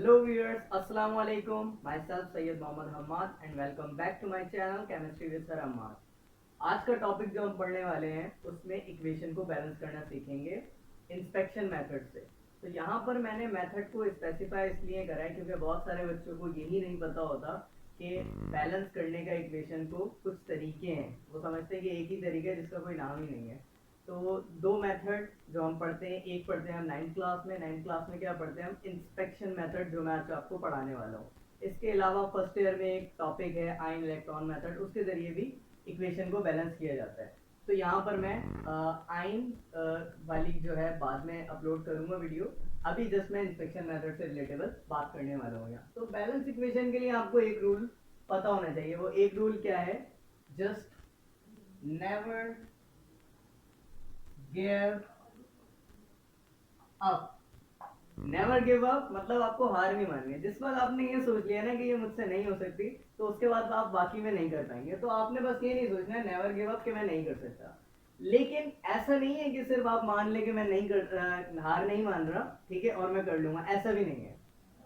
Hello viewers, Assalamu alaikum. Myself Sayyid Mohammad Hamad and welcome back to my channel Chemistry with Sir Hamad. आज का topic जो हम पढ़ने वाले हैं उसमें इक्वेशन को बैलेंस करना सीखेंगे इंस्पेक्शन मेथड से। तो यहाँ पर मैंने मेथड को स्पेसिफाई इसलिए करा है क्योंकि बहुत सारे बच्चों को यही नहीं पता होता कि बैलेंस करने का इक्वेशन को कुछ तरीके हैं। वो समझते हैं कि एक ही तरीका है जिसका कोई नाम ही नहीं है। तो दो मेथड जो हम पढ़ते हैं, एक पढ़ते हैं हम नाइन्थ क्लास में क्या पढ़ते हैं हम इंस्पेक्शन मेथड, जो मैं आज आपको पढ़ाने वाला हूँ। इसके अलावा फर्स्ट ईयर में एक टॉपिक है आयन इलेक्ट्रॉन मेथड, उसके जरिए भी इक्वेशन को बैलेंस किया जाता है। तो यहाँ पर मैं आयन वाली जो है बाद में अपलोड करूंगा वीडियो। अभी जस्ट मैं इंस्पेक्शन मेथड से रिलेटेबल बात करने वाला हूँ यहाँ। तो बैलेंस इक्वेशन के लिए आपको एक रूल पता होना चाहिए। वो एक रूल क्या है? Just never give up. Never give up मतलब आपको हार नहीं माननी है। जिस बात आपने ये सोच लिया ना कि ये मुझसे नहीं हो सकती, तो उसके बाद आप बाकी में नहीं कर पाएंगे। तो आपने बस ये नहीं सोचना है नेवर गिव अप कि मैं नहीं कर सकता। लेकिन ऐसा नहीं है कि सिर्फ आप मान ले कि मैं नहीं कर हार नहीं मान रहा, ठीक है, और मैं कर लूंगा, ऐसा भी नहीं है।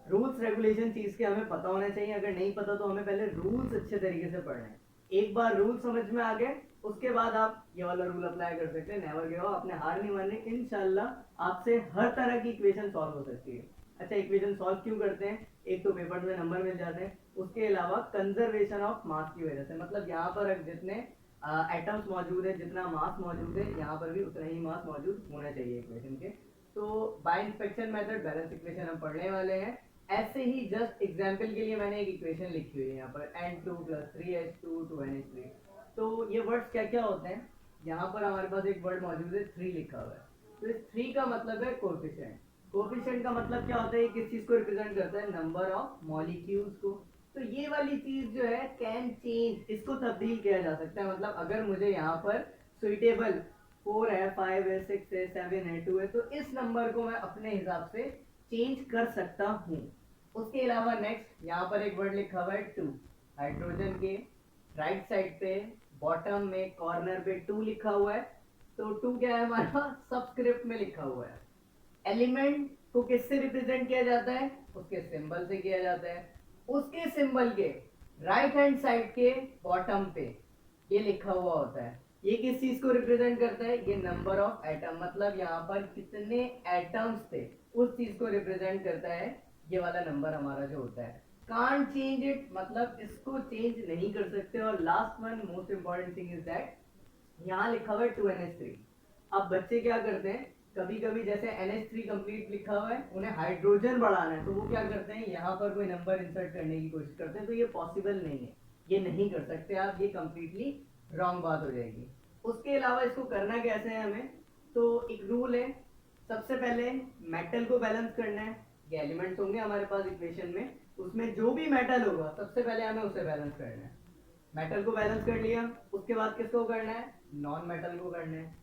रूल्स रेगुलेशन चीज के हमें पता होना चाहिए। अगर नहीं पता तो हमें पहले रूल्स अच्छे तरीके से पढ़ने हैं। एक बार रूल समझ में आ गए उसके बाद आप ये वाला रूल अप्लाई कर सकते हैं, नेवर गिव अप। आपने हार नहीं माननी, इंशाल्लाह आपसे हर तरह की इक्वेशन सॉल्व हो सकती है। अच्छा, इक्वेशन सॉल्व क्यों करते हैं? एक तो पेपर में नंबर मिल जाते हैं, उसके अलावा कंजर्वेशन ऑफ मास की वजह से। मतलब यहाँ पर जितने एटम्स मौजूद है, जितना मास मौजूद है, यहाँ पर भी उतना ही मास मौजूद होना चाहिए इक्वेशन के। तो bye inspection method balance equation हम पढ़ने वाले हैं। ऐसे ही जस्ट एग्जांपल के लिए मैंने एक इक्वेशन लिखी हुई है यहाँ पर N2 + 3H2 2NH3। तो ये वर्ड्स क्या क्या होते हैं? यहाँ पर हमारे पास एक वर्ड मौजूद है 3 लिखा हुआ है। तो इस 3 का मतलब है कोफिशिएंट। कोफिशिएंट का मतलब क्या होता है? किस चीज को रिप्रेजेंट करता है? नंबर ऑफ मॉलिक्यूल्स को। तो ये वाली चीज जो है कैन चेंज, इसको तब्दील किया जा सकता है। मतलब अगर मुझे यहाँ पर सुइटेबल 4 है, 5 है, 6 है, 7 है, 2 है, तो इस नंबर को मैं अपने हिसाब से चेंज कर सकता हूँ। उसके अलावा नेक्स्ट यहाँ पर एक वर्ड लिखा हुआ है 2। हाइड्रोजन के राइट साइड पे बॉटम में कॉर्नर पे 2 लिखा हुआ है। तो 2 क्या है हमारा? सबस्क्रिप्ट में लिखा हुआ है। एलिमेंट को किससे रिप्रेजेंट किया जाता है? उसके सिंबल से किया जाता है। उसके सिंबल के राइट हैंड साइड के बॉटम पे ये लिखा हुआ होता है। ये किस चीज को रिप्रेजेंट करता है? ये नंबर ऑफ एटम, मतलब यहाँ पर कितने एटम्स थे उस चीज को रिप्रेजेंट करता है ये वाला नंबर हमारा जो होता है। कांट चेंज इट मतलब इसको चेंज नहीं कर सकते। और last one most important thing is that यहाँ लिखा हुआ है 2NH3। अब बच्चे क्या करते हैं, कभी कभी जैसे NH3 कंप्लीट लिखा हुआ है, उन्हें हाइड्रोजन बढ़ाना है, तो वो क्या करते हैं यहाँ पर कोई नंबर इंसर्ट करने की कोशिश करते हैं। तो ये पॉसिबल नहीं है, ये नहीं कर सकते आप, ये कंप्लीटली रॉन्ग बात हो जाएगी। उसके अलावा इसको करना कैसे है हमें? तो एक रूल है, सबसे पहले मेटल को बैलेंस करना है। ये एलिमेंट्स होंगे हमारे पास इक्वेशन में, उसमें जो भी मेटल होगा सबसे पहले हमें उसे बैलेंस करना है। मेटल को बैलेंस कर लिया, उसके बाद किसको करना है? नॉन मेटल को करना है।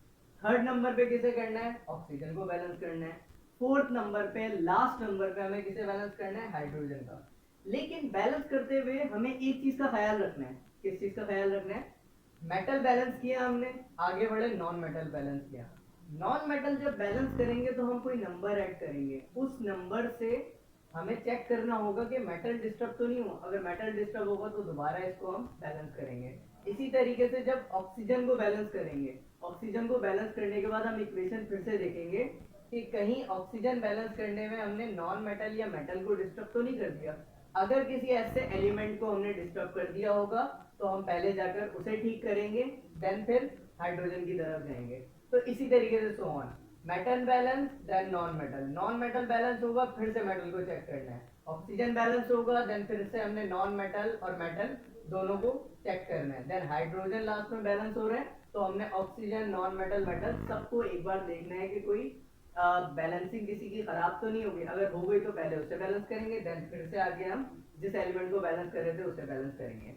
थर्ड नंबर पे किसे करना है? ऑक्सीजन को बैलेंस करना है। फोर्थ नंबर पे, लास्ट नंबर पे हमें किसे बैलेंस करना है? हाइड्रोजन का। लेकिन बैलेंस करते हुए हमें एक चीज का ख्याल रखना है। किस चीज का ख्याल रखना है? मेटल बैलेंस किया हमने, आगे बढ़े नॉन मेटल बैलेंस किया। नॉन मेटल जब बैलेंस करेंगे तो हम कोई नंबर ऐड करेंगे, उस नंबर से हमें चेक करना होगा कि मेटल डिस्टर्ब तो नहीं हुआ। अगर मेटल डिस्टर्ब होगा तो दोबारा इसको हम बैलेंस करेंगे। इसी तरीके से जब ऑक्सीजन को बैलेंस करेंगे, ऑक्सीजन को बैलेंस करने के बाद हम इक्वेशन फिर से देखेंगे कि कहीं ऑक्सीजन बैलेंस करने में हमने नॉन मेटल या मेटल को डिस्टर्ब तो नहीं कर दिया। अगर किसी ऐसे एलिमेंट को हमने डिस्टर्ब कर दिया होगा तो हम पहले जाकर उसे ठीक करेंगे, देन फिर हाइड्रोजन की तरफ जाएंगे। तो इसी तरीके से so on, metal balance then non metal, non metal balance होगा फिर से मेटल को चेक करना है, ऑक्सीजन बैलेंस होगा देन फिर से हमने नॉन मेटल और मेटल दोनों को चेक करना है, देन हाइड्रोजन लास्ट में बैलेंस हो रहे हैं तो हमने ऑक्सीजन नॉन मेटल मेटल सबको एक बार देखना है कि कोई बैलेंसिंग किसी की खराब तो नहीं होगी। अगर हो गई तो पहले उससे बैलेंस करेंगे, देन फिर से आगे हम जिस एलिमेंट को बैलेंस कर रहे थे उससे बैलेंस करेंगे।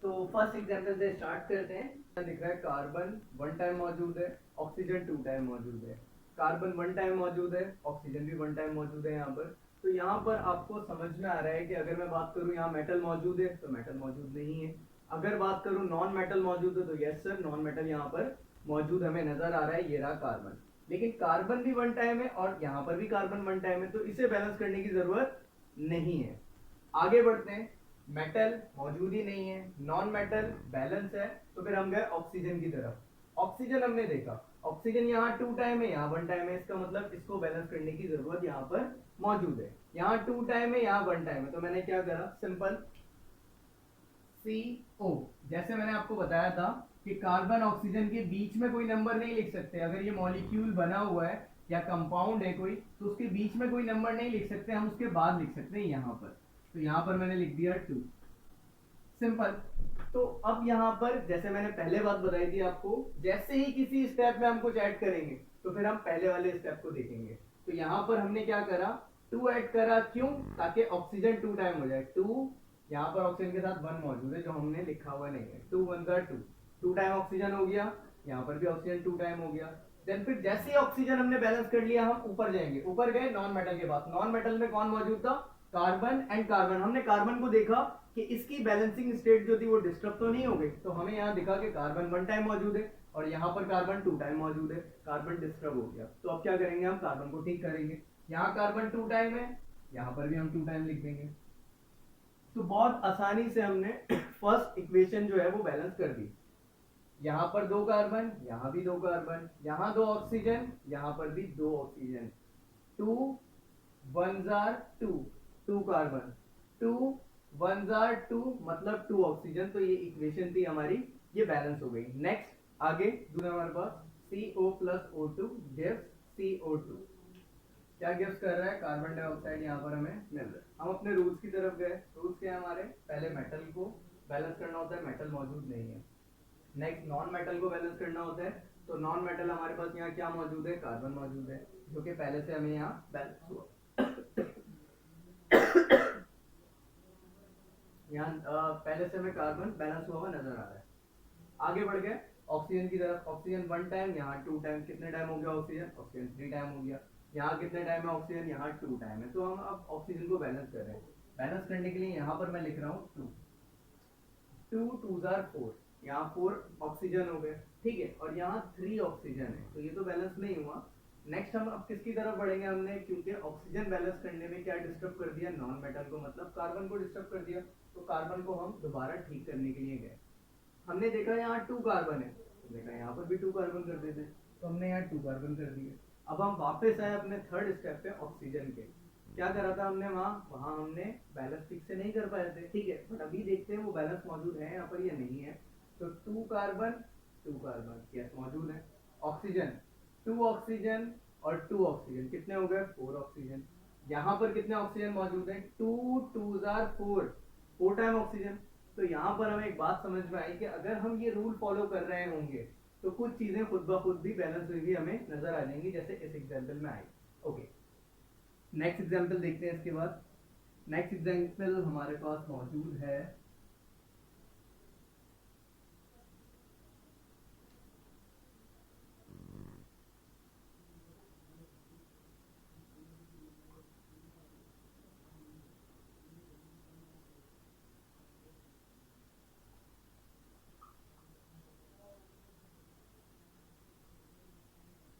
तो फर्स्ट एग्जांपल से स्टार्ट करते हैं। दिख रहा है कार्बन 1 टाइम मौजूद है, ऑक्सीजन 2 टाइम मौजूद है। कार्बन 1 टाइम मौजूद है, ऑक्सीजन भी 1 टाइम मौजूद है यहाँ पर। तो यहाँ पर आपको समझ में आ रहा है कि अगर मैं बात करूँ यहाँ मेटल मौजूद है तो मेटल मौजूद नहीं है। अगर बात करूँ नॉन मेटल मौजूद है तो यस सर नॉन मेटल यहाँ पर मौजूद हमें नजर आ रहा है, ये रहा कार्बन। लेकिन कार्बन भी 1 टाइम है और यहाँ पर भी कार्बन 1 टाइम है, तो इसे बैलेंस करने की जरूरत नहीं है। आगे बढ़ते हैं, मेटल मौजूद ही नहीं है, नॉन मेटल बैलेंस है, तो फिर हम गए ऑक्सीजन की तरफ। ऑक्सीजन हमने देखा, ऑक्सीजन यहाँ 2 टाइम है, यहाँ 1 टाइम है, इसका मतलब इसको बैलेंस करने की जरूरत यहाँ पर मौजूद है। यहाँ 2 टाइम है, यहाँ 1 टाइम है, तो मैंने क्या करा, सिंपल CO। जैसे मैंने आपको बताया था कि कार्बन ऑक्सीजन के बीच में कोई नंबर नहीं लिख सकते, अगर ये मॉलिक्यूल बना हुआ है या कंपाउंड है कोई, तो उसके बीच में कोई नंबर नहीं लिख सकते, हम उसके बाद लिख सकते हैं यहाँ पर। तो यहाँ पर मैंने लिख दिया 2, सिंपल। तो अब यहाँ पर जैसे मैंने पहले बात बताई थी आपको, जैसे ही किसी स्टेप में हम कुछ ऐड करेंगे तो फिर हम पहले वाले स्टेप को देखेंगे। तो यहाँ पर हमने क्या करा, 2 ऐड करा, क्यों, ताकि ऑक्सीजन 2 टाइम हो जाए। 2, यहाँ पर ऑक्सीजन के साथ 1 मौजूद है जो हमने लिखा हुआ नहीं है, 2 1 2, 2 टाइम ऑक्सीजन हो गया, यहाँ पर भी ऑक्सीजन 2 टाइम हो गया। देन फिर जैसे ही ऑक्सीजन हमने बैलेंस कर लिया, हम ऊपर जाएंगे, ऊपर गए नॉन मेटल के पास। नॉन मेटल में कौन मौजूद था, कार्बन एंड कार्बन। हमने कार्बन को देखा कि इसकी बैलेंसिंग स्टेट जो थी वो डिस्टर्ब तो नहीं हो गई, तो हमें यहाँ दिखा कि कार्बन 1 टाइम मौजूद है और यहाँ पर कार्बन 2 टाइम मौजूद है, कार्बन डिस्टर्ब हो गया। तो अब क्या करेंगे, हम कार्बन को ठीक करेंगे। यहाँ कार्बन 2 टाइम है, यहाँ पर भी हम 2 टाइम लिख देंगे। तो बहुत आसानी से हमने फर्स्ट इक्वेशन जो है वो बैलेंस कर दी। यहाँ पर 2 कार्बन, यहाँ भी 2 कार्बन, यहाँ 2 ऑक्सीजन, यहाँ पर भी 2 ऑक्सीजन, 2 1 2, 2 कार्बन, 2 1 2, मतलब 2 ऑक्सीजन। तो ये इक्वेशन थी हमारी, ये बैलेंस हो गई। नेक्स्ट आगे दूसरा हमारे पास CO plus O2 gives CO2। क्या गिव्स कर रहा है, कार्बन डाइऑक्साइड यहाँ पर हमें मिल रहा है। हम अपने रूल्स की तरफ गए। रूल्स क्या है हमारे, पहले मेटल को बैलेंस करना होता है, मेटल मौजूद नहीं है। नेक्स्ट नॉन मेटल को बैलेंस करना होता है, तो नॉन मेटल हमारे पास यहाँ क्या मौजूद है, कार्बन मौजूद है, जो कि पहले से हमें यहाँ बैलेंस हुआ। यहाँ पहले से हमें कार्बन बैलेंस हुआ हुआ नजर आ रहा है। आगे बढ़ गए ऑक्सीजन की तरफ। ऑक्सीजन 1 टाइम, यहाँ 2 टाइम, कितने टाइम हो गया ऑक्सीजन, ऑक्सीजन 3 टाइम हो गया। यहाँ कितने टाइम है ऑक्सीजन, यहाँ 2 टाइम है। तो हम अब ऑक्सीजन को बैलेंस कर रहे हैं। बैलेंस करने के लिए यहाँ पर मैं लिख रहा हूँ 2, 2 2 4, यहाँ 4 ऑक्सीजन हो गए, ठीक है, और यहाँ 3 ऑक्सीजन है, तो ये तो बैलेंस नहीं हुआ। नेक्स्ट हम अब किसकी तरफ बढ़ेंगे, हमने क्योंकि ऑक्सीजन बैलेंस करने में क्या डिस्टर्ब कर दिया, नॉन मेटल को, मतलब कार्बन को डिस्टर्ब कर दिया। तो कार्बन को हम दोबारा ठीक करने के लिए गए। हमने देखा यहाँ 2 कार्बन है, तो देखा यहाँ पर भी 2 कार्बन कर देते, तो हमने यहाँ 2 कार्बन कर दिए। अब हम वापस आए अपने थर्ड स्टेप पे, ऑक्सीजन के। क्या करा था हमने वहाँ, वहाँ हमने बैलेंस ठीक से नहीं कर पाए थे, ठीक है, बट अभी देखते हैं वो बैलेंस मौजूद है यहाँ पर या नहीं है। तो 2 कार्बन 2 कार्बन, यस मौजूद है। ऑक्सीजन 2 ऑक्सीजन और 2 ऑक्सीजन, कितने हो गए, 4 ऑक्सीजन। यहाँ पर कितने ऑक्सीजन मौजूद है, 2 2 4, 4 टाइम ऑक्सीजन। तो यहाँ पर हमें एक बात समझ में आई कि अगर हम ये रूल फॉलो कर रहे होंगे तो कुछ चीजें खुद ब खुद भी बैलेंस हुई भी हमें नजर आ जाएंगी, जैसे इस एग्जाम्पल में आई। ओके, नेक्स्ट एग्जाम्पल देखते हैं इसके बाद। नेक्स्ट एग्जाम्पल हमारे पास मौजूद है,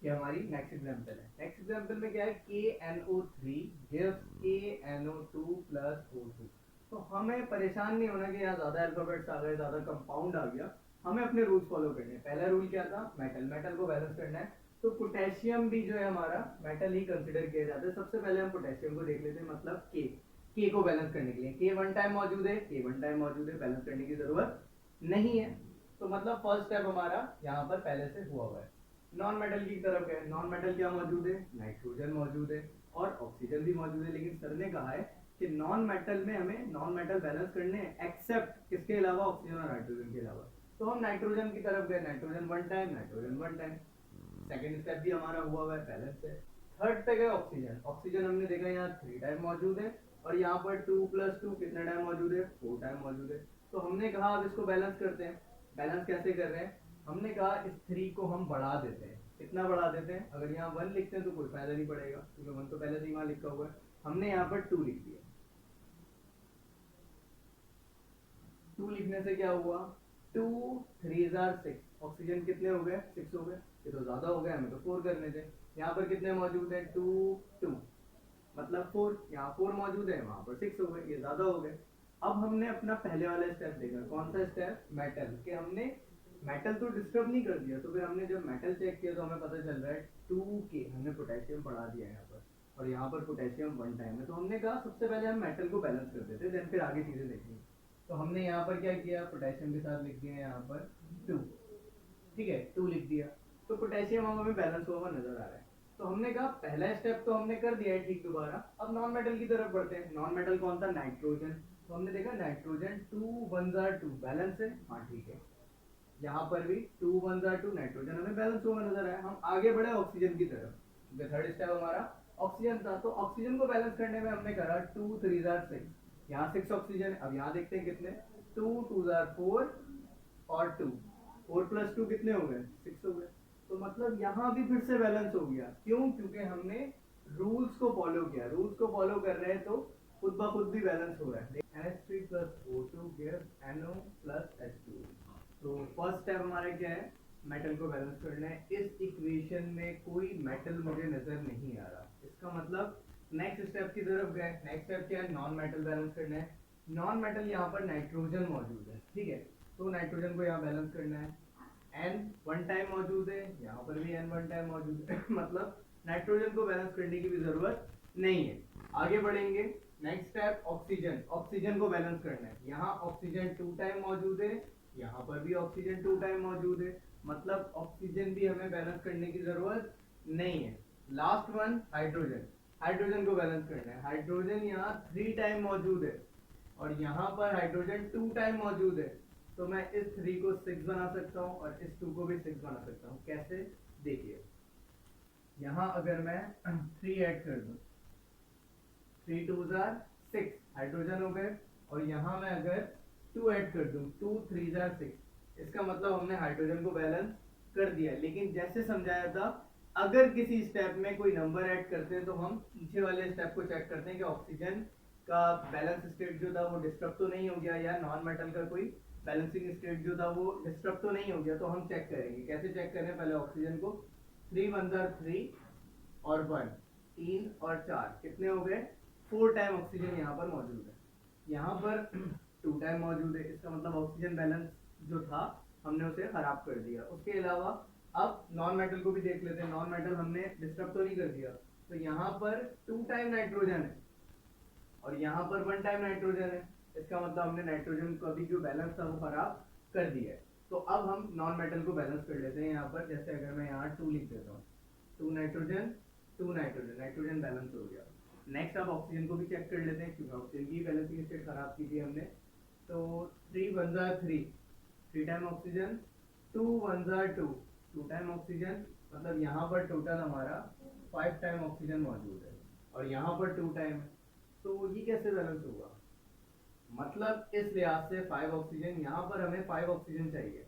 ये हमारी नेक्स्ट एग्जांपल है। नेक्स्ट एग्जांपल में क्या है, KNO3 gives KNO2 plus O2। तो हमें परेशान नहीं होना कि यहाँ ज्यादा अल्फाबेट्स आ गए, ज्यादा कंपाउंड आ गया। हमें अपने रूल्स फॉलो करने हैं। पहला रूल क्या था, मेटल, मेटल को बैलेंस करना है। तो पोटेशियम भी जो है हमारा मेटल ही कंसिडर किया जाता है। सबसे पहले हम पोटेशियम को देख लेते हैं, मतलब के को बैलेंस करने के लिए। के 1 टाइम मौजूद है, के 1 टाइम मौजूद है, बैलेंस करने की जरूरत नहीं है। तो मतलब फर्स्ट स्टेप हमारा यहाँ पर पहले से हुआ हुआ है। नॉन मेटल की तरफ है। नॉन मेटल क्या मौजूद है, नाइट्रोजन मौजूद है और ऑक्सीजन भी मौजूद है। लेकिन सर ने कहा है कि नॉन मेटल में हमें नॉन मेटल बैलेंस करने हैं, एक्सेप्ट किसके अलावा, ऑक्सीजन और नाइट्रोजन के अलावा। तो हम नाइट्रोजन की तरफ गए, nitrogen 1 time, nitrogen 1 time. Second step भी हमारा हुआ है, बैलेंस है। थर्ड पे गए ऑक्सीजन। ऑक्सीजन हमने देखा यहाँ 3 टाइम मौजूद है और यहाँ पर 2 + 2 कितने टाइम मौजूद है, 4 टाइम मौजूद है। तो हमने कहा अब इसको बैलेंस करते हैं। बैलेंस कैसे कर रहे हैं, हमने कहा इस 3 को हम बढ़ा देते हैं। कितना बढ़ा देते हैं, अगर यहाँ 1 लिखते हैं तो कोई फायदा नहीं पड़ेगा, क्योंकि 1 तो पहले से ही वहां लिखा हुआ है। हमने यहाँ पर 2 लिख दिया। 2 लिखने से क्या हुआ, 2 3 6। ऑक्सीजन कितने हो गए, 6 हो गए। ये तो ज्यादा हो गया, हमें तो 4 करने थे। यहाँ पर कितने मौजूद है, 2 2। मतलब 4, यहाँ 4 मौजूद है, वहां पर 6 हो गए, ये ज्यादा हो गए। अब हमने अपना पहले वाला स्टेप देखा, कौन सा स्टेप, मेटल, कि हमने मेटल तो डिस्टर्ब नहीं कर दिया, तो फिर हमने जब मेटल चेक किया तो हमें पता चल रहा है 2K, हमने पोटेशियम बढ़ा दिया यहाँ पर, और यहाँ पर पोटेशियम 1 टाइम है। तो हमने कहा सबसे पहले हम मेटल को बैलेंस कर देते, देन फिर आगे चीजें देखेंगे। तो हमने यहाँ पर क्या किया, पोटेशियम के साथ लिख दिया यहाँ पर 2, ठीक है, 2 लिख दिया। तो पोटेशियम हमें बैलेंस हुआ हुआ नजर आ रहा है। तो हमने कहा पहला स्टेप तो हमने कर दिया है ठीक दोबारा, अब नॉन मेटल की तरफ बढ़ते हैं। नॉन मेटल कौन था, नाइट्रोजन। तो हमने देखा नाइट्रोजन 2 1 2 बैलेंस है, हाँ ठीक है। यहाँ पर भी 2 1 2 नाइट्रोजन हमें बैलेंस हुआ नजर आया। हम आगे बढ़े ऑक्सीजन की तरफ, थर्ड स्टेप हमारा ऑक्सीजन था। तो ऑक्सीजन को बैलेंस करने में हमने करा 2 3 6, यहाँ 6 ऑक्सीजन है। अब यहाँ देखते हैं कितने, 2 2 4 और 2, 4 प्लस 2 कितने हो गए, 6 हो गए। तो मतलब यहाँ भी फिर से बैलेंस हो गया, क्यों, क्योंकि हमने रूल्स को फॉलो किया। रूल्स को फॉलो कर रहे हैं तो खुद ब खुद भी बैलेंस हो रहा है। NH3 plus O2 gives NO plus H2। तो फर्स्ट स्टेप हमारा क्या है, मेटल को बैलेंस करना है। इस इक्वेशन में कोई मेटल मुझे नजर नहीं आ रहा, इसका मतलब नेक्स्ट स्टेप की तरफ गए। नेक्स्ट स्टेप क्या है, नॉन मेटल बैलेंस करना है। नॉन मेटल यहाँ पर नाइट्रोजन मौजूद है, ठीक है, तो नाइट्रोजन को यहाँ बैलेंस करना है। N 1 टाइम मौजूद है, यहाँ पर भी N 1 टाइम मौजूद है मतलब नाइट्रोजन को बैलेंस करने की भी जरूरत नहीं है। आगे बढ़ेंगे, नेक्स्ट स्टेप ऑक्सीजन। ऑक्सीजन को बैलेंस करना है। यहाँ ऑक्सीजन 2 टाइम मौजूद है, यहाँ पर भी ऑक्सीजन 2 टाइम मौजूद है, मतलब ऑक्सीजन भी हमें बैलेंस करने की जरूरत नहीं है। Last one hydrogen. हाइड्रोजन को बैलेंस करना है। हाइड्रोजन यहाँ 3 टाइम मौजूद है, और यहाँ पर हाइड्रोजन 2 टाइम मौजूद है। तो मैं इस 3 को 6 बना सकता हूँ और इस 2 को भी 6 बना सकता हूँ। कैसे, देखिए, यहाँ अगर मैं 3 ऐड कर दूँ, 3 2 6 हाइड्रोजन हो गए, और यहाँ मैं अगर 2 ऐड कर दूँ, 2 3 6, इसका मतलब हमने हाइड्रोजन को बैलेंस कर दिया। लेकिन जैसे समझाया था, अगर किसी स्टेप में कोई नंबर ऐड करते हैं तो हम पीछे वाले स्टेप को चेक करते हैं कि ऑक्सीजन का बैलेंस स्टेट जो था वो डिस्टर्ब तो नहीं हो गया, या नॉन मेटल का कोई बैलेंसिंग स्टेट जो था वो डिस्टर्ब तो नहीं हो गया। तो हम चेक करेंगे, कैसे चेक करें, पहले ऑक्सीजन को 3 1 3 और 1, 3 और 4 कितने हो गए, 4 टाइम ऑक्सीजन यहाँ पर मौजूद है। यहाँ पर 2 टाइम मौजूद है, इसका मतलब ऑक्सीजन बैलेंस जो था हमने उसे खराब कर दिया। उसके अलावा अब नॉन मेटल को भी देख लेते हैं। नॉन मेटल हमने डिस्टर्ब तो नहीं कर दिया, तो यहाँ पर 2 टाइम नाइट्रोजन है और यहाँ पर 1 टाइम नाइट्रोजन है, इसका मतलब हमने नाइट्रोजन का भी जो बैलेंस था वो खराब कर दिया है। तो अब हम नॉन मेटल को बैलेंस कर लेते हैं। यहाँ पर जैसे अगर मैं यहाँ 2 लिख देता हूँ, 2 नाइट्रोजन 2 नाइट्रोजन, नाइट्रोजन बैलेंस हो गया। नेक्स्ट अब ऑक्सीजन को भी चेक कर लेते हैं, क्योंकि ऑक्सीजन की बैलेंसिंग स्टेट खराब की थी हमने। तो 3 1 3, 3 टाइम ऑक्सीजन, 2 1 2, 2 टाइम ऑक्सीजन, मतलब यहाँ पर टोटल हमारा 5 टाइम ऑक्सीजन मौजूद है, और यहाँ पर 2 टाइम है। तो ये कैसे बैलेंस होगा, मतलब इस लिहाज से 5 ऑक्सीजन, यहाँ पर हमें 5 ऑक्सीजन चाहिए।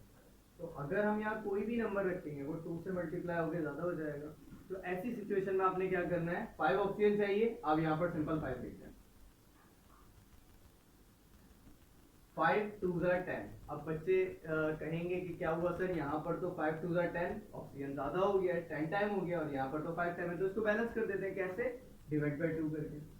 तो अगर हम यहाँ कोई भी नंबर रखेंगे वो 2 से मल्टीप्लाई होकर ज़्यादा हो जाएगा। तो ऐसी सिचुएशन में आपने क्या करना है, 5 ऑक्सीजन चाहिए, आप यहाँ पर सिंपल 5 लिख दें, 5 2 10। अब बच्चे कहेंगे कि क्या हुआ सर, यहाँ पर तो 5 2 10, ऑक्सीजन ज़्यादा हो गया, 10 टाइम हो गया, और यहाँ पर तो 5 टाइम है। तो इसको बैलेंस कर देते हैं, कैसे, डिवाइड बाई 2 करके।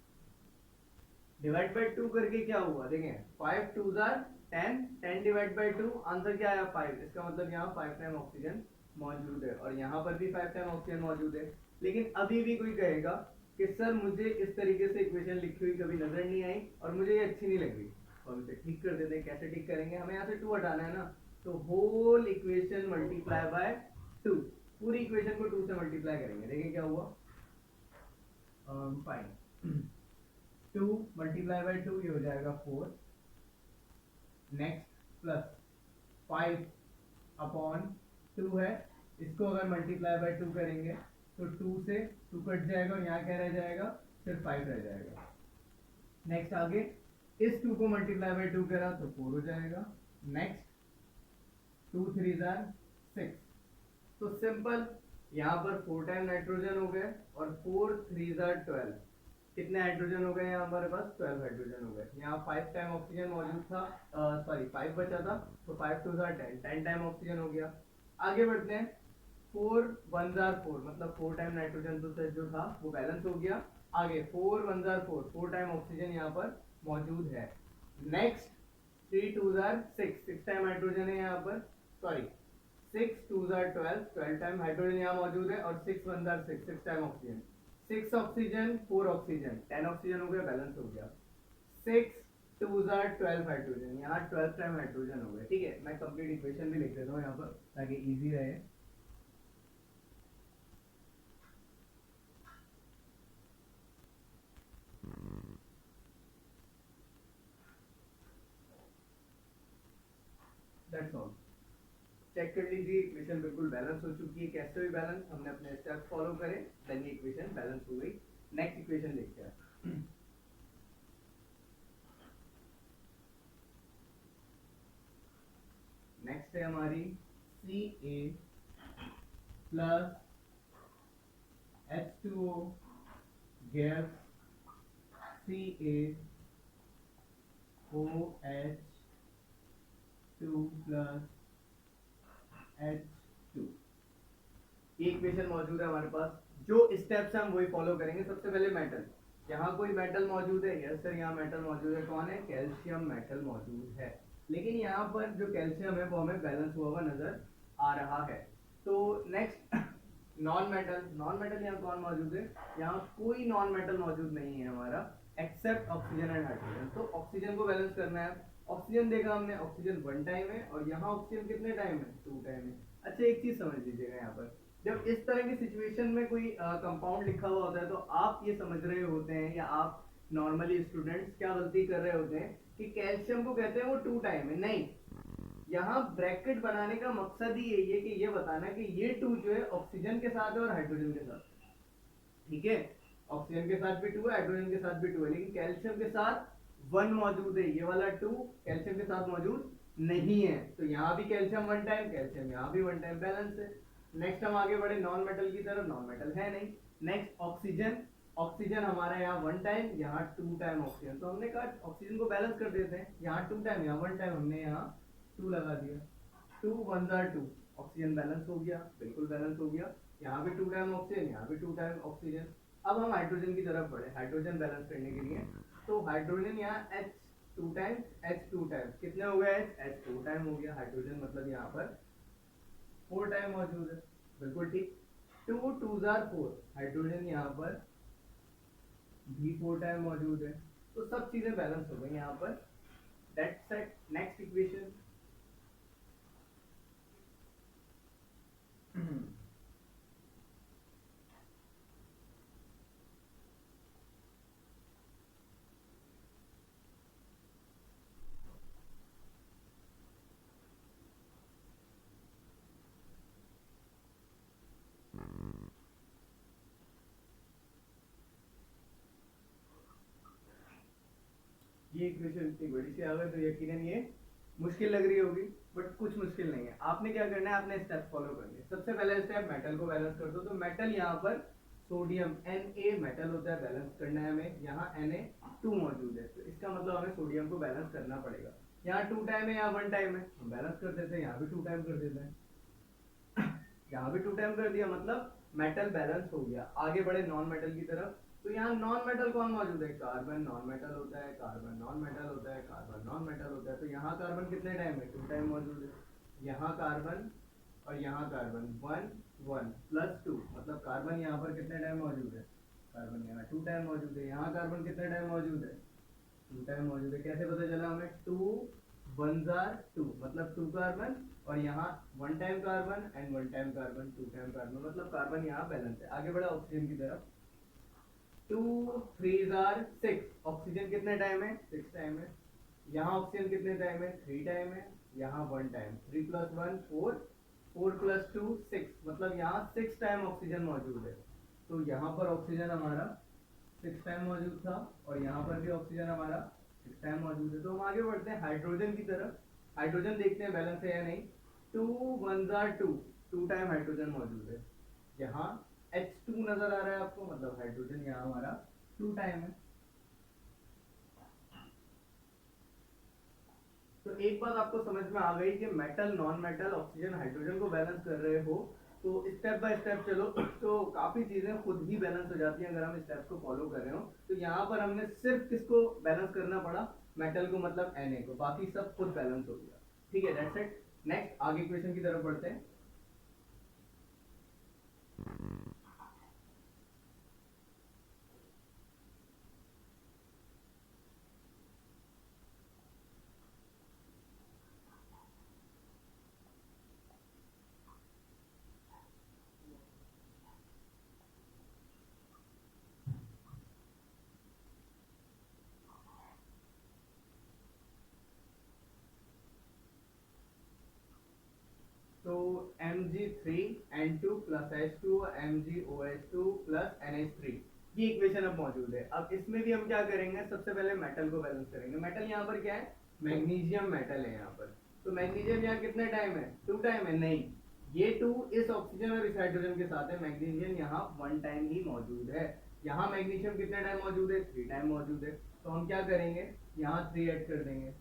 डिवाइड बाई 2 करके क्या हुआ, देखें, 5 2 10, 10 डिवाइड बाई 2, आंसर क्या आया 5। इसका मतलब यहाँ 5 टाइम ऑक्सीजन मौजूद है, और यहाँ पर भी 5 टाइम ऑक्सीजन मौजूद है। लेकिन अभी भी कोई कहेगा कि सर मुझे इस तरीके से इक्वेशन लिखी हुई कभी नजर नहीं आई और मुझे ये अच्छी नहीं लग रही, तो हम इसे ठीक कर देते हैं। कैसे ठीक करेंगे, हमें यहाँ से 2 हटाना है ना, तो होल इक्वेशन मल्टीप्लाई बाय 2, पूरी इक्वेशन को 2 से मल्टीप्लाई करेंगे। देखिए क्या हुआ, फाइन, 2 मल्टीप्लाई बाई 2 ये हो जाएगा 4, नेक्स्ट प्लस 5 अपॉन 2 है, इसको अगर मल्टीप्लाई बाई 2 करेंगे तो 2 से 2 कट जाएगा, और यहाँ क्या रह जाएगा, फिर 5 रह जाएगा। नेक्स्ट आगे इस 2 को मल्टीप्लाई बाई 2 करा तो 4 हो जाएगा। नेक्स्ट 2 3 6, तो सिंपल यहाँ पर 4 टाइम नाइट्रोजन हो गए, और 4 3 12, कितने हाइड्रोजन हो गए यहाँ हमारे पास, 12 हाइड्रोजन हो गए। यहाँ 5 टाइम ऑक्सीजन मौजूद था, सॉरी 5 बचा था, तो 5 2 10, 10 टाइम ऑक्सीजन हो गया। आगे बढ़ते हैं, 4 वन जार 4 मतलब 4 टाइम नाइट्रोजन तो जो था वो बैलेंस हो गया। आगे 4 वन जार 4 4 टाइम ऑक्सीजन यहाँ पर मौजूद है। नेक्स्ट 3 टू जार 6 6 टाइम हाइड्रोजन है यहाँ पर, सॉरी 6 टू जार 12 12 टाइम हाइड्रोजन यहाँ मौजूद है, और 6 वन जार 6 6 time oxygen, 6 oxygen 4 oxygen 10 oxygen हो गया, बैलेंस हो गया। 6 टू जार 12 हाइड्रोजन, यहाँ 12 टाइम हाइड्रोजन हो गया। ठीक है, मैं कंप्लीट इक्वेशन भी लिख देता हूँ यहाँ पर ताकि इजी रहे। That's all. चेक कर लीजिए इक्वेशन बिल्कुल बैलेंस हो चुकी है। कैसे हुई बैलेंस? हमने अपने स्टेप फॉलो करे, देन ये इक्वेशन बैलेंस हो गई। नेक्स्ट इक्वेशन देखते हैं। नेक्स्ट है हमारी Ca plus H2O gas CaOH2 plus H2। ये इक्वेशन मौजूद है हमारे पास। जो स्टेप्स हम वही फॉलो करेंगे। सबसे पहले मेटल, यहाँ कोई मेटल मौजूद है? यस सर, यहाँ मेटल मौजूद है। कौन है? कैल्शियम मेटल मौजूद है। लेकिन यहाँ पर जो कैल्शियम है वो हमें बैलेंस हुआ हुआ नजर आ रहा है। तो next non metal, non metal यहाँ कौन मौजूद है? यहाँ कोई नॉन मेटल मौजूद नहीं है हमारा एक्सेप्ट ऑक्सीजन एंड हाइड्रोजन। तो ऑक्सीजन को बैलेंस करना है। ऑक्सीजन देखा हमने, ऑक्सीजन 1 टाइम है, और यहाँ ऑक्सीजन कितने टाइम है? 2 टाइम है। अच्छा, एक चीज समझ लीजिएगा, यहाँ पर जब इस तरह की सिचुएशन में कोई कंपाउंड लिखा हुआ होता है तो आप ये समझ रहे होते हैं, या आप नॉर्मली स्टूडेंट्स क्या गलती कर रहे होते हैं कि कैल्शियम को कहते हैं वो 2 टाइम है। नहीं, यहाँ ब्रैकेट बनाने का मकसद ही यही है कि ये बताना कि ये 2 जो है ऑक्सीजन के साथ है और हाइड्रोजन के साथ। ठीक है, ऑक्सीजन के साथ भी 2 है, हाइड्रोजन के साथ भी 2 है, लेकिन कैल्शियम के साथ 1 मौजूद है। ये वाला 2 कैल्शियम के साथ मौजूद नहीं है। तो यहाँ भी कैल्शियम 1 टाइम, कैल्शियम यहाँ भी 1 टाइम, बैलेंस है। नेक्स्ट हम आगे बढ़े नॉन मेटल की तरफ। नॉन मेटल है नहीं। नेक्स्ट ऑक्सीजन, ऑक्सीजन हमारा यहाँ 1 टाइम, यहाँ 2 टाइम ऑक्सीजन। तो हमने कहा ऑक्सीजन को बैलेंस कर देते हैं। यहाँ 2 टाइम, यहाँ 1 टाइम, हमने यहाँ 2 लगा दिया। 2 वन जार 2, ऑक्सीजन बैलेंस हो गया, बिल्कुल बैलेंस हो गया। यहाँ भी 2 टाइम ऑक्सीजन, यहाँ भी 2 टाइम ऑक्सीजन। अब हम हाइड्रोजन की तरफ बढ़े, हाइड्रोजन बैलेंस करने के लिए। तो हाइड्रोजन यहाँ H2 टाइम्स, H2 टाइम्स कितने हो गए? H4 टाइम हो गया। हाइड्रोजन मतलब यहाँ पर 4 टाइम मौजूद है, बिल्कुल ठीक। 2 टू जार 4, हाइड्रोजन यहाँ पर भी 4 टाइम मौजूद है। तो सब चीजें बैलेंस हो गई यहाँ पर। That's it. Next equation. ये इक्वेशन इतनी बड़ी सी आ गई तो यकीनन ये मुश्किल लग रही होगी, बट कुछ मुश्किल नहीं है। आपने क्या करना है, आपने स्टेप फॉलो करनी है। सबसे पहले स्टेप मेटल को बैलेंस कर दो। तो मेटल यहाँ पर सोडियम Na मेटल होता है, बैलेंस करना है हमें। यहाँ Na2 मौजूद है, तो इसका मतलब हमें सोडियम को बैलेंस करना पड़ेगा। यहाँ 2 टाइम है, यहाँ 1 टाइम है, हम बैलेंस कर देते हैं। यहाँ भी 2 टाइम कर देते हैं, यहाँ भी 2 टाइम कर दिया, मतलब मेटल बैलेंस हो गया। आगे बढ़े नॉन मेटल की तरफ। तो यहाँ नॉन मेटल कौन मौजूद है? कार्बन नॉन मेटल होता है, कार्बन नॉन मेटल होता है, कार्बन नॉन मेटल होता है। तो यहाँ कार्बन कितने टाइम है? 2 टाइम मौजूद है। यहाँ कार्बन और यहाँ कार्बन 1 1 प्लस 2, मतलब कार्बन यहाँ पर कितने टाइम मौजूद है? कार्बन यहाँ 2 टाइम मौजूद है। यहाँ कार्बन कितने टाइम मौजूद है? 2 टाइम मौजूद है। कैसे पता चला हमें? 2 वन जार 2, मतलब 2 कार्बन, और यहाँ 1 time carbon and 1 time carbon, 2 time carbon, मतलब कार्बन यहाँ बैलेंस है। आगे बढ़ा ऑक्सीजन की तरफ। 2 3 जार 6, ऑक्सीजन कितने टाइम है? 6 टाइम है। यहाँ ऑक्सीजन कितने टाइम है? 3 टाइम है। यहाँ 1 टाइम, 3 प्लस 1 4, 4 प्लस 2 6, मतलब यहाँ 6 टाइम ऑक्सीजन मौजूद है। तो यहाँ पर ऑक्सीजन हमारा 6 टाइम मौजूद था, और यहाँ पर भी ऑक्सीजन हमारा 6 टाइम मौजूद है। तो हम आगे बढ़ते हैं हाइड्रोजन की तरफ। हाइड्रोजन देखते हैं बैलेंस है या नहीं। 2 वन जार 2, 2 टाइम हाइड्रोजन मौजूद है। यहाँ H2 नजर आ रहा है आपको, मतलब हाइड्रोजन यहाँ हमारा 2 टाइम है। तो एक बात आपको समझ में आ गई कि metal, non metal, oxygen, hydrogen को बैलेंस कर रहे हो तो स्टेप बाय स्टेप चलो तो काफी चीजें खुद ही बैलेंस हो जाती हैं अगर हम स्टेप्स को फॉलो कर रहे हो। तो यहाँ पर हमने सिर्फ किसको बैलेंस करना पड़ा, मेटल को, मतलब Na को, बाकी सब खुद बैलेंस हो गया। ठीक है, दैट्स इट। नेक्स्ट आगे क्वेश्चन की तरफ बढ़ते हैं। तो Mg3N2 plus H2 MgOH2 plus NH3, ये इक्वेशन अब मौजूद है। अब इसमें भी हम क्या करेंगे, सबसे पहले मेटल को बैलेंस करेंगे। मेटल यहाँ पर क्या है, मैग्नीशियम मेटल है यहाँ पर। तो मैग्नीशियम यहाँ कितने टाइम है, 2 टाइम है, नहीं, ये 2 इस ऑक्सीजन और इस हाइड्रोजन के साथ है, मैग्नीशियम यहाँ 1 टाइम ही मौजूद है। यहाँ मैग्नीशियम कितने टाइम मौजूद है, 3 टाइम मौजूद है। तो हम क्या करेंगे, यहाँ 3 ऐड कर देंगे,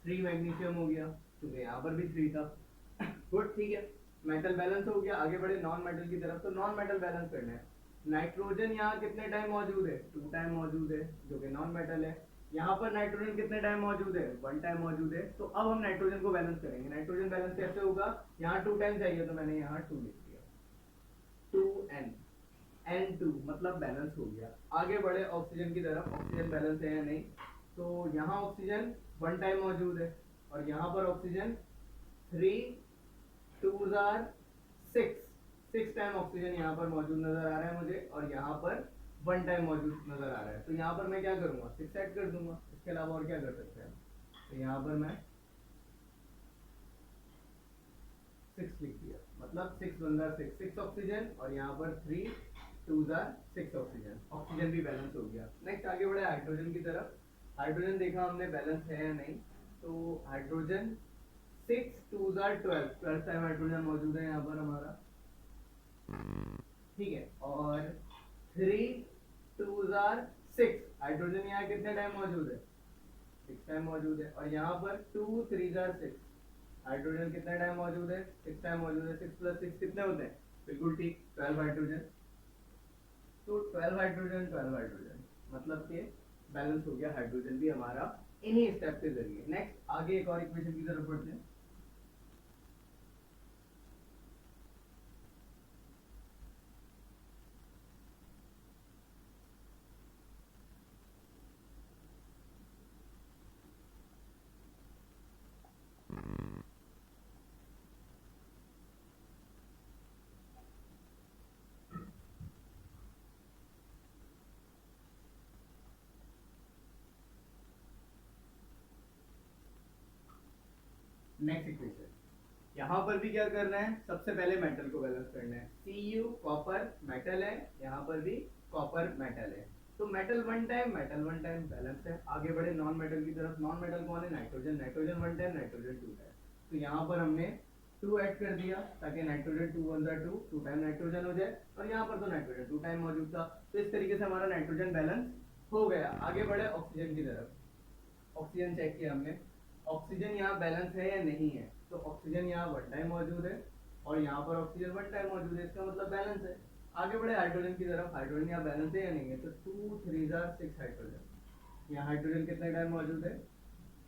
3 मैग्नीशियम हो गया, क्योंकि यहाँ पर भी 3 था। गुड, ठीक है, मेटल बैलेंस हो गया। आगे बढ़े नॉन मेटल की तरफ। तो नॉन मेटल बैलेंस करना है। नाइट्रोजन यहाँ कितने टाइम मौजूद है, 2 टाइम मौजूद है, जो कि नॉन मेटल है। यहाँ पर नाइट्रोजन कितने टाइम मौजूद है, 1 टाइम मौजूद है। तो अब हम नाइट्रोजन को बैलेंस करेंगे। नाइट्रोजन बैलेंस कैसे होगा, यहाँ 2 टाइम चाहिए तो मैंने यहाँ 2 लिख दिया, 2n, N2 मतलब बैलेंस हो गया। आगे बढ़े ऑक्सीजन की तरफ। ऑक्सीजन बैलेंस है या नहीं, तो यहाँ ऑक्सीजन 1 टाइम मौजूद है, और यहाँ पर oxygen 3 2s are 6 time oxygen यहाँ पर मौजूद नजर आ रहा है मुझे, और यहाँ पर 1 टाइम मौजूद नजर आ रहा है। तो यहाँ पर मैं क्या करूंगा, 6 ऐड कर दूंगा, इसके अलावा और क्या कर सकते हैं। तो यहाँ पर मैं 6 लिख दिया, मतलब 6 बंदा 6 ऑक्सीजन, और यहाँ पर 3 2s are 6 ऑक्सीजन। ऑक्सीजन भी बैलेंस हो गया। नेक्स्ट आगे बढ़े हाइड्रोजन की तरफ। हाइड्रोजन देखा हमने बैलेंस है या नहीं, तो hydrogen 6 2s are 12 time hydrogen मौजूद है यहाँ पर हमारा, ठीक है। और 3 2s are 6, हाइड्रोजन यहाँ कितने टाइम मौजूद है, 6 टाइम मौजूद है। और यहाँ पर 2 3s are 6, हाइड्रोजन कितने टाइम मौजूद है, 6 टाइम मौजूद है। 6 प्लस 6 कितने होते हैं, बिल्कुल ठीक, 12 हाइड्रोजन। तो 12 हाइड्रोजन 12 हाइड्रोजन, मतलब कि बैलेंस हो गया हाइड्रोजन भी हमारा इन्हीं स्टेप के जरिए। नेक्स्ट आगे एक और इक्वेशन की तरफ बढ़ते हैं। नेक्स्ट इक्वेशन, यहाँ पर भी क्या करना है, सबसे पहले मेटल को बैलेंस करना है। Cu कॉपर मेटल है, यहाँ पर भी कॉपर मेटल है। तो metal 1 time, metal 1 time balance है। आगे बढ़े नॉन मेटल की तरफ। नॉन मेटल कौन है, nitrogen. Nitrogen 1 time, nitrogen 2 time. तो यहाँ पर हमने 2 ऐड कर दिया, ताकि नाइट्रोजन 2 1 2 टाइम नाइट्रोजन हो जाए, और यहाँ पर तो नाइट्रोजन 2 टाइम मौजूद था। तो इस तरीके से हमारा नाइट्रोजन बैलेंस हो गया। आगे बढ़े ऑक्सीजन की तरफ। ऑक्सीजन चेक किया हमने, ऑक्सीजन यहाँ बैलेंस है या नहीं है। तो ऑक्सीजन यहाँ 1 टाइम मौजूद है, और यहाँ पर ऑक्सीजन 1 टाइम मौजूद है, इसका मतलब बैलेंस है। आगे बढ़े हाइड्रोजन की तरफ। हाइड्रोजन यहाँ बैलेंस है या नहीं है, तो 2 3s are 6 हाइड्रोजन। यहाँ हाइड्रोजन कितने टाइम मौजूद है,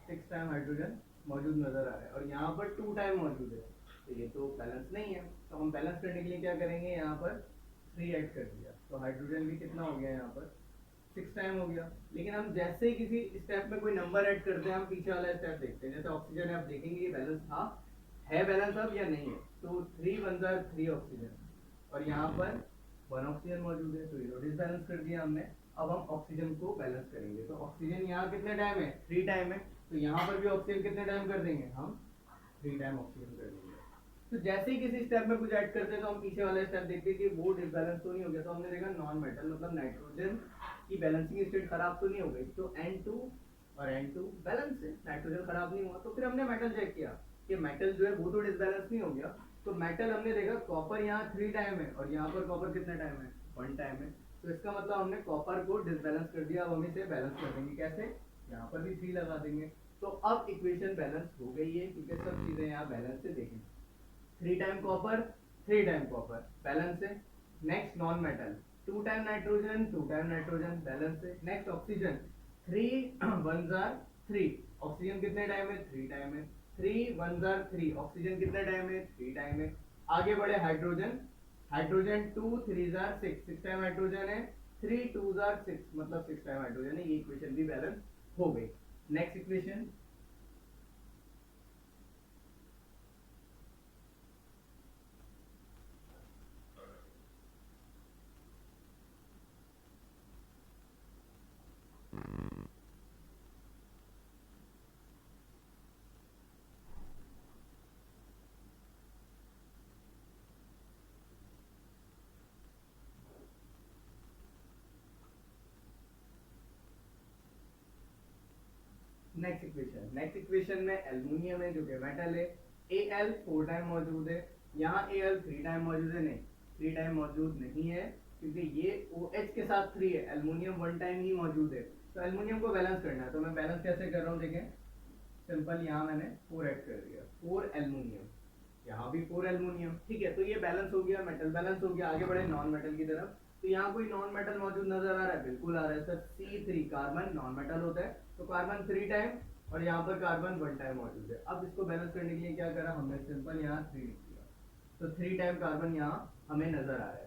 6 टाइम हाइड्रोजन मौजूद नजर आ रहा है, और यहाँ पर 2 टाइम मौजूद है। तो ये तो बैलेंस नहीं है। तो हम बैलेंस करने के लिए क्या करेंगे, यहाँ पर 3 ऐड कर दिया, तो हाइड्रोजन भी कितना हो गया, यहाँ पर 6 टाइम हो गया। लेकिन हम जैसे ही किसी स्टेप में कोई नंबर ऐड करते हैं, हम पीछे वाला स्टेप देखते हैं। जैसे ऑक्सीजन है, आप देखेंगे ये बैलेंस था, है बैलेंस अब या नहीं है। तो 3 1 3 ऑक्सीजन, और यहाँ पर 1 ऑक्सीजन मौजूद है, तो ये डिसबैलेंस कर दिया हमने। अब हम ऑक्सीजन को बैलेंस करेंगे। तो ऑक्सीजन यहाँ कितने टाइम है, 3 टाइम है। तो यहाँ पर भी ऑक्सीजन कितने टाइम कर देंगे, हम 3 टाइम ऑक्सीजन कर देंगे। तो जैसे ही किसी स्टेप में कुछ ऐड करते हैं, तो हम पीछे वाला स्टेप देखते हैं कि वो डिसबैलेंस तो नहीं हो गया। तो हमने देखा नॉन मेटल मतलब नाइट्रोजन की बैलेंसिंग स्टेट खराब तो नहीं हो गई, तो N2 और N2 बैलेंस है, नाइट्रोजन खराब नहीं हुआ। तो फिर हमने मेटल चेक किया कि मेटल जो है वो तो डिसबैलेंस नहीं हो गया। तो मेटल हमने देखा कॉपर यहाँ 3 टाइम है, और यहाँ पर कॉपर कितने टाइम है, 1 टाइम है। तो इसका मतलब हमने कॉपर को डिसबैलेंस कर दिया। अब हम इसे बैलेंस कर देंगे, कैसे, यहाँ पर भी 3 लगा देंगे। तो अब इक्वेशन बैलेंस हो गई है, क्योंकि सब चीजें यहाँ बैलेंस से देखें। 3 time copper, 3 time copper, balance है। Next non metal, 2 time nitrogen, 2 time nitrogen, balance है। नेक्स्ट ऑक्सीजन, 3 1 जार 3, ऑक्सीजन कितने टाइम है? 3 टाइम है। 3 1 जार 3, ऑक्सीजन कितने टाइम है? 3 टाइम है। आगे बढ़े hydrogen, hydrogen 2 3 jar 6, 6 time hydrogen है। 3 2 जार 6, मतलब 6 टाइम हाइड्रोजन है। ये इक्वेशन भी बैलेंस हो गई। नेक्स्ट इक्वेशन, नेक्स्ट इक्वेशन में एल्युमिनियम है जो कि मेटल है। Al 4 टाइम मौजूद है, यहाँ Al 3 टाइम मौजूद है, नहीं 3 टाइम मौजूद नहीं है क्योंकि ये OH के साथ 3 है, एल्युमिनियम 1 टाइम ही मौजूद है। तो एल्युमिनियम को बैलेंस करना है, तो मैं बैलेंस कैसे कर रहा हूँ देखें, सिंपल, यहाँ मैंने 4 ऐड कर दिया, 4 एल्युमिनियम, यहाँ भी 4 एल्युमिनियम, ठीक है। तो ये बैलेंस हो गया, मेटल बैलेंस हो गया। आगे बढ़े नॉन मेटल की तरफ, तो यहाँ कोई नॉन मेटल मौजूद नजर आ रहा है? बिल्कुल आ रहा है sir, C3 carbon non metal होता है, तो कार्बन 3 टाइम और यहाँ पर कार्बन 1 टाइम मौजूद है। अब इसको बैलेंस करने के लिए क्या करा हमने, सिंपल यहाँ 3 लिख दिया, तो 3 टाइम कार्बन यहाँ हमें नजर आ रहा है।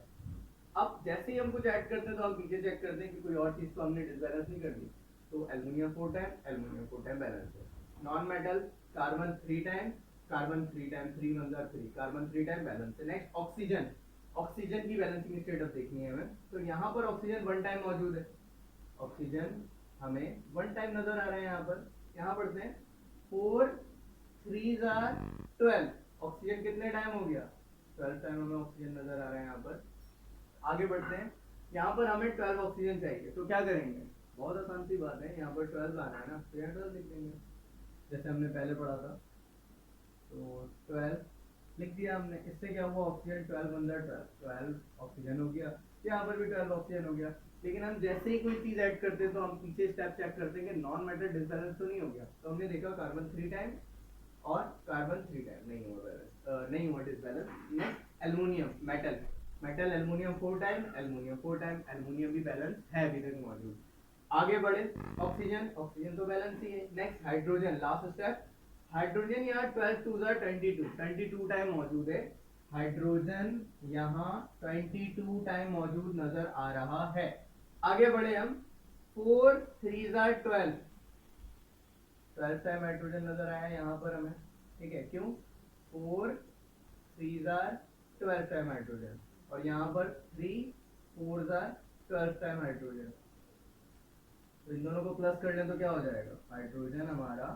अब जैसे ही हम कुछ ऐड करते हैं तो हम पीछे चेक करते हैं कि कोई और चीज तो हमने डिसबैलेंस नहीं कर दी। तो aluminium 4 time, aluminium 4 time balance है। Non metal, carbon 3 time, carbon 3 time, 3 1 जार 3, कार्बन 3 टाइम, बैलेंस है। नेक्स्ट ऑक्सीजन, ऑक्सीजन की बैलेंसिंग स्टेटस देखनी है हमें, तो यहाँ पर ऑक्सीजन 1 टाइम मौजूद है, ऑक्सीजन हमें 1 टाइम नजर आ रहा है। यहाँ पर यहाँ पढ़ते हैं 4 3 जार 12, ऑक्सीजन कितने टाइम हो गया? 12 टाइम हमें ऑक्सीजन नजर आ रहा है यहाँ पर। आगे बढ़ते हैं, यहाँ पर हमें 12 ऑक्सीजन चाहिए, तो क्या करेंगे? बहुत आसान सी बात है, यहाँ पर 12 आना है ना, तो यहाँ 12 लिख देंगे जैसे हमने पहले पढ़ा था। तो 12 लिख दिया हमने, इससे क्या हुआ, ऑक्सीजन 12 1 12, 12 ऑक्सीजन हो गया, यहाँ पर भी 12 ऑक्सीजन हो गया। लेकिन हम जैसे ही कोई चीज ऐड करते हैं तो हम पीछे स्टेप चेक करते हैं कि नॉन मेटल डिसबैलेंस तो नहीं हो गया। तो हमने देखा कार्बन 3 टाइम और कार्बन 3 टाइम नहीं हुआ बैलेंस, नहीं हुआ disbalance. Next aluminium, metal, metal aluminium 4 time, aluminium 4 time, aluminium भी बैलेंस है अभी तक मौजूद। आगे बढ़े, ऑक्सीजन, ऑक्सीजन तो बैलेंस ही है। Next hydrogen, last step, hydrogen यहाँ 12 2 22 टाइम मौजूद है, हाइड्रोजन यहाँ 22 टाइम मौजूद नजर आ रहा है। आगे बढ़े हम, 4 3 12, 12 टाइम हाइड्रोजन नजर आया यहाँ पर हमें, ठीक है, क्यों? 4 3 12 टाइम हाइड्रोजन, और यहाँ पर 3 4 12 टाइम हाइड्रोजन, तो इन दोनों को प्लस कर लें तो क्या हो जाएगा, हाइड्रोजन हमारा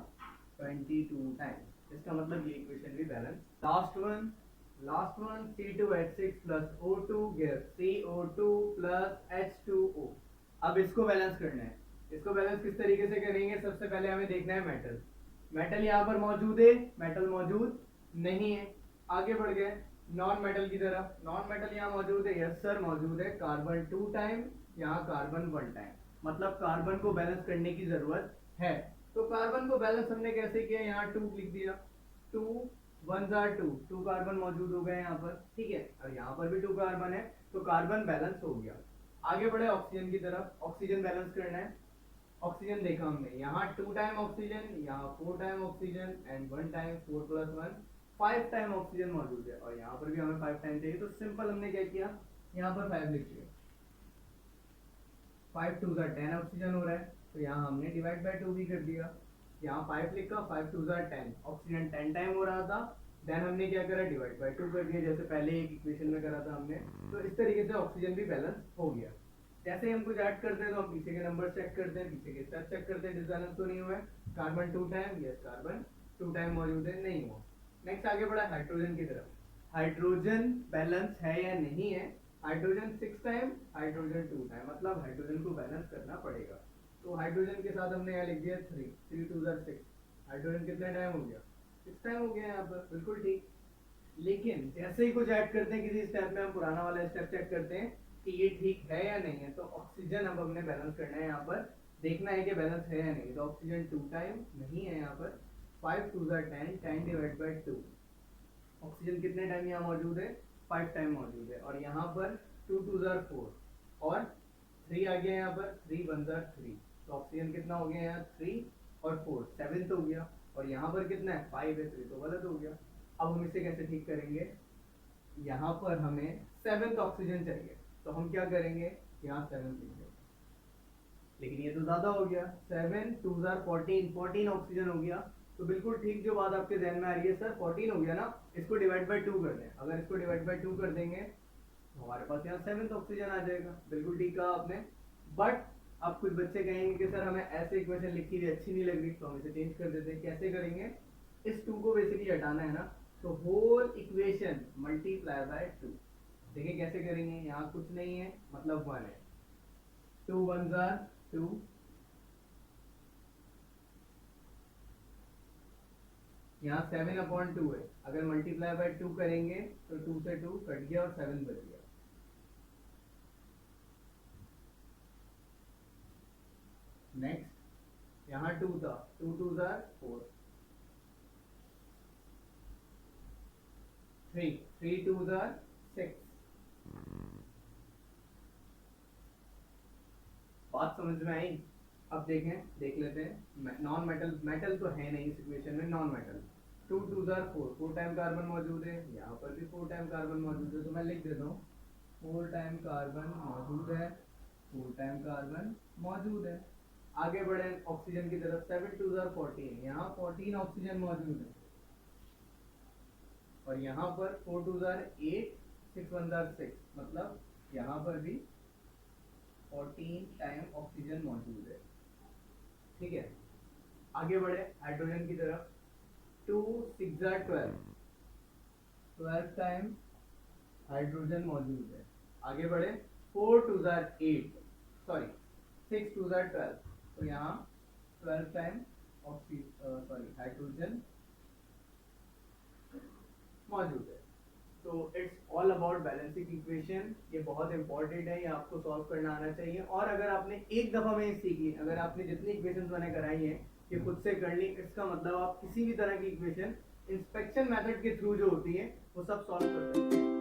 22 टाइम। इसका मतलब ये इक्वेशन भी balance. Last one C2H6 plus O2 gas, CO2 plus H2O। अब इसको बैलेंस करना है, इसको बैलेंस किस तरीके से करेंगे? सबसे पहले हमें देखना है मेटल, मेटल यहाँ पर मौजूद है, मेटल मौजूद नहीं है। आगे बढ़ गए नॉन मेटल की तरफ, नॉन मेटल यहाँ मौजूद है, यस सर मौजूद है, कार्बन 2 टाइम, यहाँ कार्बन 1 टाइम, मतलब कार्बन को बैलेंस करने की जरूरत है। तो कार्बन को बैलेंस हमने कैसे किया, यहाँ 2 लिख दिया, 2 1 2, 2 कार्बन मौजूद हो गए यहाँ पर, ठीक है, और यहाँ पर भी 2 कार्बन है, तो कार्बन बैलेंस हो गया। आगे बढ़े ऑक्सीजन की तरफ, ऑक्सीजन बैलेंस करना है। ऑक्सीजन देखा हमने, यहाँ 2 टाइम ऑक्सीजन, यहाँ 4 time oxygen and 1 time, 4 + 1 5 time oxygen मौजूद है, और यहाँ पर भी हमें 5 टाइम चाहिए, तो सिंपल हमने क्या किया, यहाँ पर 5 लिख दिया, 5 2 10 ऑक्सीजन हो रहा है, तो यहाँ हमने डिवाइड बाय 2 भी कर दिया, यहाँ 5 लिखा, 5 2 10, ऑक्सीजन 10 टाइम हो रहा था, देन हमने क्या करा, डिवाइड बाय 2 कर दिया, जैसे पहले एक इक्वेशन में करा था हमने। तो इस तरीके से ऑक्सीजन भी बैलेंस हो गया। जैसे हम कुछ ऐड करते हैं तो हम पीछे के नंबर चेक करते हैं, पीछे के स्टेप चेक करते हैं, डिसबैलेंस तो नहीं हुआ है। Carbon 2 time, yes carbon 2 time मौजूद है, नहीं हुआ। नेक्स्ट आगे बढ़ा हाइड्रोजन की तरफ, हाइड्रोजन बैलेंस है या नहीं है? हाइड्रोजन 6 टाइम, हाइड्रोजन 2 टाइम, मतलब हाइड्रोजन को बैलेंस करना पड़ेगा। तो हाइड्रोजन के साथ हमने यहाँ लिख दिया 3 3 2 6, हाइड्रोजन कितने टाइम हो गया, 6 टाइम हो गया यहाँ पर, बिल्कुल ठीक। लेकिन जैसे ही कुछ ऐड करते हैं किसी स्टेप में, हम पुराना वाला स्टेप चेक करते हैं कि ये ठीक है या नहीं है। तो ऑक्सीजन अब हमने बैलेंस करना है, यहाँ पर देखना है कि बैलेंस है या नहीं। तो ऑक्सीजन 2 टाइम नहीं है यहाँ पर, 5 2 10, 10 डिवाइड बाय 2, ऑक्सीजन कितने टाइम यहाँ मौजूद है, 5 टाइम मौजूद है, और यहाँ पर 2 2 जार 4 और 3 आ गया यहाँ पर, 3 1 जार 3, तो ऑक्सीजन कितना हो गया यहाँ 3 और 4 7 तो हो गया, और यहाँ पर कितना है 5 है, 3 तो गलत हो गया। अब हम इसे कैसे ठीक करेंगे, यहाँ पर हमें 7th ऑक्सीजन चाहिए, तो हम क्या करेंगे, यहाँ 7 लिख देंगे, लेकिन ये तो ज्यादा हो गया, 7 2 जार 14 14 ऑक्सीजन हो गया। तो बिल्कुल ठीक जो बात आपके ध्यान में आ रही है, सर 14 हो गया ना, इसको डिवाइड बाय 2 कर दें, अगर इसको डिवाइड बाय 2 कर देंगे तो हमारे पास यहाँ 7th ऑक्सीजन आ जाएगा। बिल्कुल ठीक कहा आपने, बट अब कुछ बच्चे कहेंगे कि सर हमें ऐसे इक्वेशन लिखी हुई अच्छी नहीं लग रही, तो हम इसे चेंज कर देते हैं। कैसे करेंगे, इस 2 को बेसिकली हटाना है ना, तो होल इक्वेशन मल्टीप्लाई बाय 2। देखिए कैसे करेंगे, यहाँ कुछ नहीं है मतलब 1 है, 2 1 जार 2, यहाँ 7/2 है, अगर मल्टीप्लाई बाय 2 करेंगे तो 2 से 2 कट गया और 7 बच गया। नेक्स्ट यहाँ 2 था, 2 2 जार 4, 3 3 2 जार 6। बात समझ में आई। अब देख लेते हैं, नॉन मेटल, मेटल तो है नहीं इस इक्वेशन में, non metal 2 2 jar 4 time carbon मौजूद है, यहाँ पर भी 4 टाइम कार्बन मौजूद है, तो मैं लिख देता हूँ 4 टाइम कार्बन मौजूद है, 4 टाइम कार्बन मौजूद है। आगे बढ़े ऑक्सीजन की तरफ, 7 2 जार 14, यहाँ 14 ऑक्सीजन मौजूद है, और यहाँ पर 4 2 जार 8 6 1 जार 6, मतलब यहाँ पर भी 14 टाइम ऑक्सीजन मौजूद है। ठीक है, आगे बढ़े हाइड्रोजन की तरफ, 2 6 जार 12, 12 टाइम हाइड्रोजन मौजूद है। आगे बढ़े 4 2 जार 8, सॉरी 6 2 जार 12, तो यहाँ 12 टाइम हाइड्रोजन मौजूद है। तो it's all about balancing equation, ये बहुत इंपॉर्टेंट है, ये आपको सॉल्व करना आना चाहिए। और अगर आपने एक दफ़ा में सीख ली, अगर आपने जितनी इक्वेशंस मैंने कराई हैं ये खुद से कर ली, इसका मतलब आप किसी भी तरह की इक्वेशन इंस्पेक्शन मेथड के थ्रू जो होती है वो सब सॉल्व कर सकते हैं।